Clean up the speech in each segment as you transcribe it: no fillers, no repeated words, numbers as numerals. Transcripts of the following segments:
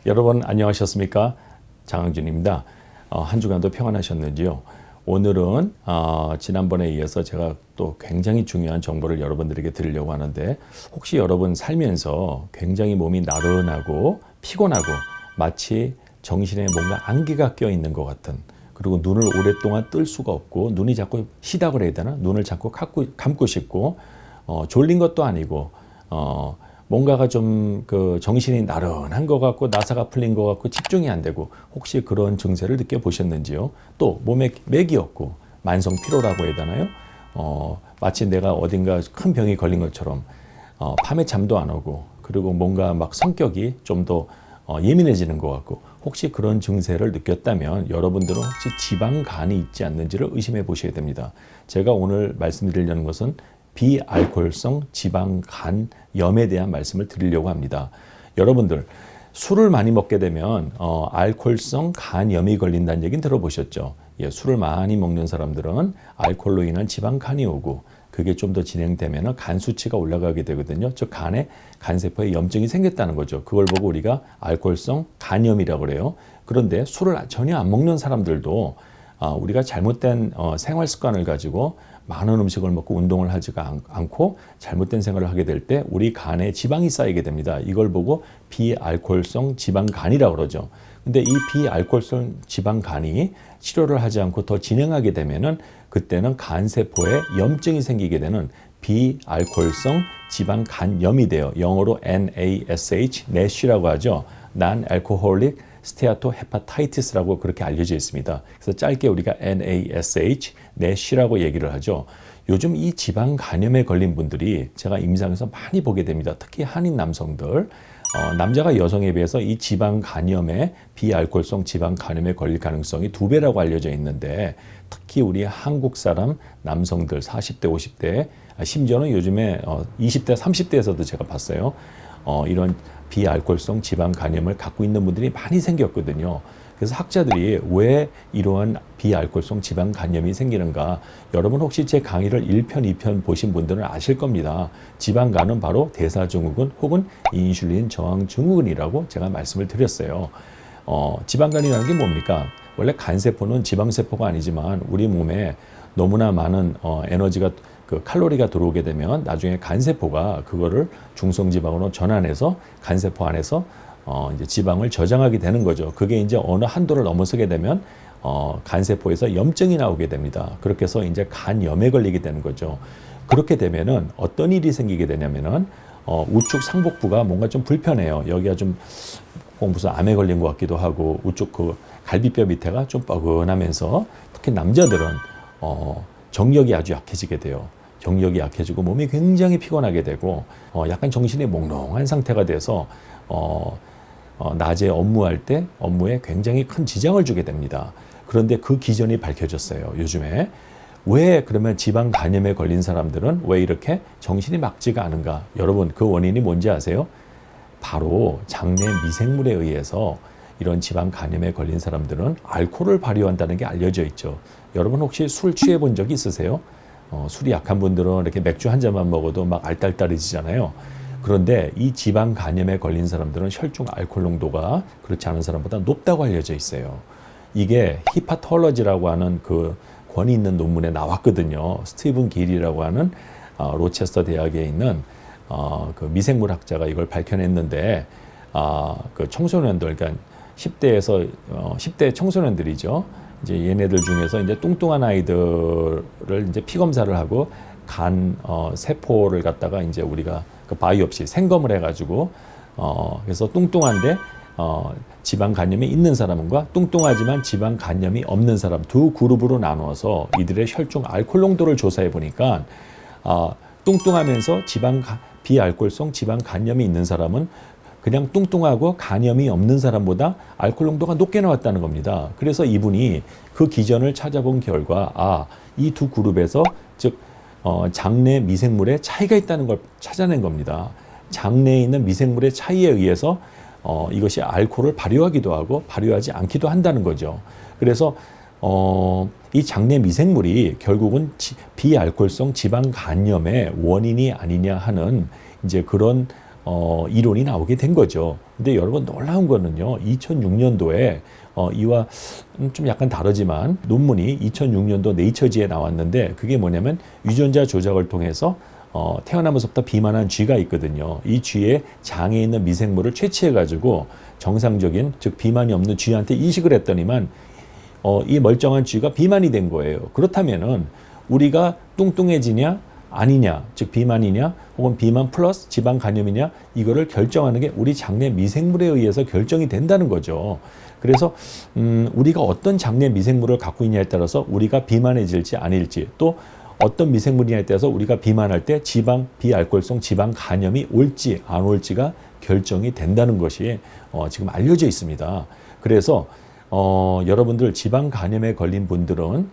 여러분 안녕하셨습니까? 장항준입니다. 한 주간도 평안하셨는지요? 오늘은 지난번에 이어서 제가 또 굉장히 중요한 정보를 여러분들에게 드리려고 하는데, 혹시 여러분 살면서 굉장히 몸이 나른하고 피곤하고 마치 정신에 뭔가 안개가 껴 있는 것 같은, 그리고 눈을 오랫동안 뜰 수가 없고 눈이 자꾸 시닥을 해야 되나? 눈을 자꾸 감고 싶고 졸린 것도 아니고 뭔가가 좀 그 정신이 나른한 것 같고 나사가 풀린 것 같고 집중이 안 되고, 혹시 그런 증세를 느껴보셨는지요? 또 몸에 맥이 없고 만성 피로라고 해야 되나요? 마치 내가 어딘가 큰 병이 걸린 것처럼 밤에 잠도 안 오고, 그리고 뭔가 막 성격이 좀 더 예민해지는 것 같고, 혹시 그런 증세를 느꼈다면 여러분들은 혹시 지방간이 있지 않는지를 의심해 보셔야 됩니다. 제가 오늘 말씀드리려는 것은 비알코올성 지방간염에 대한 말씀을 드리려고 합니다. 여러분들 술을 많이 먹게 되면 알코올성 간염이 걸린다는 얘기는 들어보셨죠? 예, 술을 많이 먹는 사람들은 알코올로 인한 지방간이 오고, 그게 좀 더 진행되면 간 수치가 올라가게 되거든요. 즉 간에 간세포에 염증이 생겼다는 거죠. 그걸 보고 우리가 알코올성 간염이라고 그래요. 그런데 술을 전혀 안 먹는 사람들도 우리가 잘못된 생활 습관을 가지고 많은 음식을 먹고 운동을 하지가 않고 잘못된 생활을 하게 될 때 우리 간에 지방이 쌓이게 됩니다. 이걸 보고 비알코올성 지방간이라고 그러죠. 근데 이 비알코올성 지방간이 치료를 하지 않고 더 진행하게 되면은 그때는 간세포에 염증이 생기게 되는 비알코올성 지방간염이 돼요. 영어로 NASH, NASH라고 하죠. Non-Alcoholic Steatohepatitis라고 그렇게 알려져 있습니다. 그래서 짧게 우리가 NASH, NASH라고 얘기를 하죠. 요즘 이 지방 간염에 걸린 분들이 제가 임상에서 많이 보게 됩니다. 특히 한인 남성들, 남자가 여성에 비해서 이 지방 간염에, 비알코올성 지방 간염에 걸릴 가능성이 2배라고 알려져 있는데, 특히 우리 한국 사람 남성들 40대, 50대, 심지어는 요즘에 20대, 30대에서도 제가 봤어요. 이런 비알코올성 지방 간염을 갖고 있는 분들이 많이 생겼거든요. 그래서 학자들이 왜 이러한 비알코올성 지방 간염이 생기는가, 여러분 혹시 제 강의를 1편, 2편 보신 분들은 아실 겁니다. 지방간은 바로 대사증후군 혹은 인슐린 저항 증후군이라고 제가 말씀을 드렸어요. 지방간이라는 게 뭡니까? 원래 간세포는 지방세포가 아니지만 우리 몸에 너무나 많은 에너지가, 그 칼로리가 들어오게 되면 나중에 간세포가 그거를 중성지방으로 전환해서 간세포 안에서 이제 지방을 저장하게 되는 거죠. 그게 이제 어느 한도를 넘어서게 되면 간세포에서 염증이 나오게 됩니다. 그렇게 해서 이제 간염에 걸리게 되는 거죠. 그렇게 되면은 어떤 일이 생기게 되냐면은 우측 상복부가 뭔가 좀 불편해요. 여기가 좀 무슨 암에 걸린 것 같기도 하고, 우측 그 갈비뼈 밑에가 좀 뻐근하면서, 특히 남자들은 정력이 아주 약해지게 돼요. 정력이 약해지고 몸이 굉장히 피곤하게 되고 약간 정신이 몽롱한 상태가 돼서 낮에 업무할 때 업무에 굉장히 큰 지장을 주게 됩니다. 그런데 그 기전이 밝혀졌어요. 요즘에 왜 그러면 지방 간염에 걸린 사람들은 왜 이렇게 정신이 맑지가 않은가? 여러분 그 원인이 뭔지 아세요? 바로 장내 미생물에 의해서 이런 지방 간염에 걸린 사람들은 알코올을 발효한다는 게 알려져 있죠. 여러분 혹시 술 취해 본 적이 있으세요? 술이 약한 분들은 이렇게 맥주 한 잔만 먹어도 막 알딸딸해지잖아요. 그런데 이 지방 간염에 걸린 사람들은 혈중 알코올 농도가 그렇지 않은 사람보다 높다고 알려져 있어요. 이게 히파톨러지라고 하는 그 권위 있는 논문에 나왔거든요. 스티븐 길이라고 하는 로체스터 대학에 있는 그 미생물 학자가 이걸 밝혀냈는데, 그 청소년들, 그러니까 10대 청소년들이죠. 이제 얘네들 중에서 이제 뚱뚱한 아이들을 이제 피 검사를 하고 간 세포를 갖다가 이제 우리가 그 바이옵시 생검을 해가지고 그래서 뚱뚱한데 지방 간염이 있는 사람과 뚱뚱하지만 지방 간염이 없는 사람 두 그룹으로 나누어서 이들의 혈중 알코올 농도를 조사해 보니까 뚱뚱하면서 비알코올성 지방 간염이 있는 사람은 그냥 뚱뚱하고 간염이 없는 사람보다 알코올 농도가 높게 나왔다는 겁니다. 그래서 이분이 그 기전을 찾아본 결과 이 두 그룹에서 즉 장내 미생물의 차이가 있다는 걸 찾아낸 겁니다. 장내에 있는 미생물의 차이에 의해서 이것이 알코올을 발효하기도 하고 발효하지 않기도 한다는 거죠. 그래서 이 장내 미생물이 결국은 비알코올성 지방 간염의 원인이 아니냐 하는 이제 그런 이론이 나오게 된 거죠. 근데 여러분 놀라운 거는요, 2006년도에 이와 좀 약간 다르지만 논문이 2006년도 네이처지에 나왔는데, 그게 뭐냐면 유전자 조작을 통해서 태어나면서부터 비만한 쥐가 있거든요. 이 쥐의 장에 있는 미생물을 채취해가지고 정상적인, 즉 비만이 없는 쥐한테 이식을 했더니만 이 멀쩡한 쥐가 비만이 된 거예요. 그렇다면은 우리가 뚱뚱해지냐 아니냐, 즉 비만이냐 혹은 비만 플러스 지방 간염이냐, 이거를 결정하는 게 우리 장내 미생물에 의해서 결정이 된다는 거죠. 그래서 우리가 어떤 장내 미생물을 갖고 있냐에 따라서 우리가 비만해질지 아닐지, 또 어떤 미생물이냐에 따라서 우리가 비만할 때 지방, 비알코올성 지방 간염이 올지 안 올지가 결정이 된다는 것이 지금 알려져 있습니다. 그래서 여러분들 지방 간염에 걸린 분들은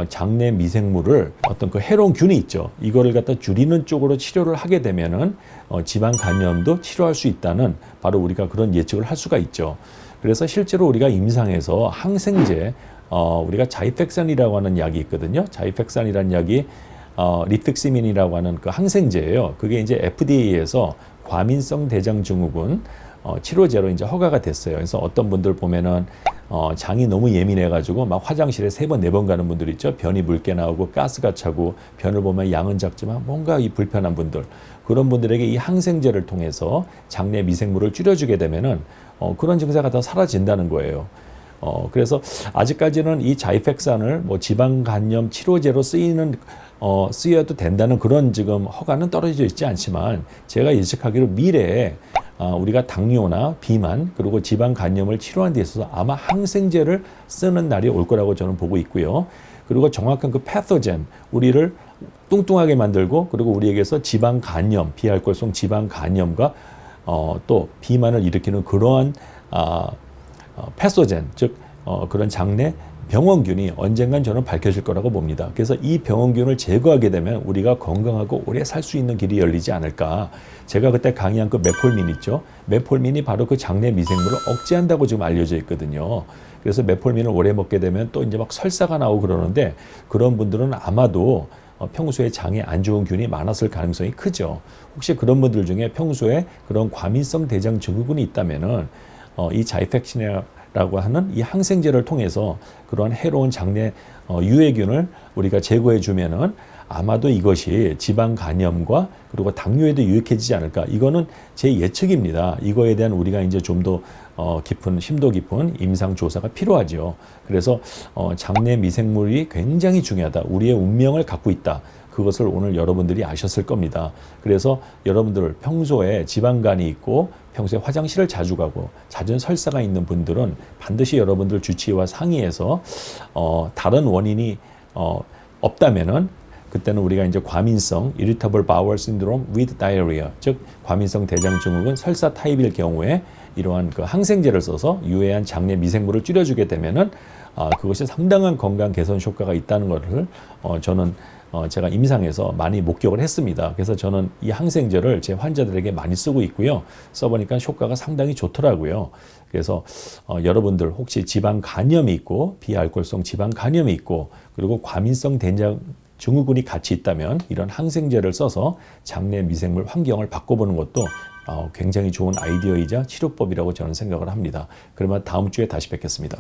장내 미생물을 어떤 그 해로운 균이 있죠. 이거를 갖다 줄이는 쪽으로 치료를 하게 되면은 지방 간염도 치료할 수 있다는, 바로 우리가 그런 예측을 할 수가 있죠. 그래서 실제로 우리가 임상에서 항생제, 우리가 자이펙산이라고 하는 약이 있거든요. 자이펙산이라는 약이 리픽시민이라고 하는 그 항생제예요. 그게 이제 FDA에서 과민성 대장 증후군 치료제로 이제 허가가 됐어요. 그래서 어떤 분들 보면은 장이 너무 예민해가지고 막 화장실에 3번, 4번 가는 분들 있죠. 변이 묽게 나오고 가스가 차고, 변을 보면 양은 작지만 뭔가 이 불편한 분들, 그런 분들에게 이 항생제를 통해서 장내 미생물을 줄여주게 되면은 그런 증세가 다 사라진다는 거예요. 그래서 아직까지는 이 자이펙산을 뭐 지방 간염 치료제로 쓰여도 된다는 그런 지금 허가는 떨어져 있지 않지만, 제가 예측하기로 미래에 우리가 당뇨나 비만 그리고 지방 간염을 치료하는 데 있어서 아마 항생제를 쓰는 날이 올 거라고 저는 보고 있고요. 그리고 정확한 그 패토젠, 우리를 뚱뚱하게 만들고 그리고 우리에게서 지방 간염, 비알코올성 지방 간염과 또 비만을 일으키는 그러한 패소젠, 즉 그런 장내 병원균이 언젠간 저는 밝혀질 거라고 봅니다. 그래서 이 병원균을 제거하게 되면 우리가 건강하고 오래 살 수 있는 길이 열리지 않을까. 제가 그때 강의한 그 메폴민 있죠. 메폴민이 바로 그 장내 미생물을 억제한다고 지금 알려져 있거든요. 그래서 메폴민을 오래 먹게 되면 또 이제 막 설사가 나오고 그러는데, 그런 분들은 아마도 평소에 장에 안 좋은 균이 많았을 가능성이 크죠. 혹시 그런 분들 중에 평소에 그런 과민성 대장 증후군이 있다면은 이 자이펙신이라고 하는 이 항생제를 통해서 그런 해로운 장내 유해균을 우리가 제거해 주면은 아마도 이것이 지방 간염과 그리고 당뇨에도 유익해지지 않을까. 이거는 제 예측입니다. 이거에 대한 우리가 이제 좀 더 깊은, 심도 깊은 임상 조사가 필요하죠. 그래서 장내 미생물이 굉장히 중요하다. 우리의 운명을 갖고 있다. 그것을 오늘 여러분들이 아셨을 겁니다. 그래서 여러분들 평소에 지방간이 있고 평소에 화장실을 자주 가고 잦은 설사가 있는 분들은 반드시 여러분들 주치의와 상의해서 다른 원인이 없다면은, 그때는 우리가 이제 과민성 irritable bowel syndrome with diarrhea, 즉 과민성 대장 증후군 설사 타입일 경우에 이러한 그 항생제를 써서 유해한 장내 미생물을 줄여주게 되면은 그것이 상당한 건강 개선 효과가 있다는 것을 저는 제가 임상에서 많이 목격을 했습니다. 그래서 저는 이 항생제를 제 환자들에게 많이 쓰고 있고요. 써보니까 효과가 상당히 좋더라고요. 그래서 여러분들 혹시 지방 간염이 있고 비알코올성 지방 간염이 있고 그리고 과민성 대장 증후군이 같이 있다면 이런 항생제를 써서 장내 미생물 환경을 바꿔보는 것도 굉장히 좋은 아이디어이자 치료법이라고 저는 생각을 합니다. 그러면 다음 주에 다시 뵙겠습니다.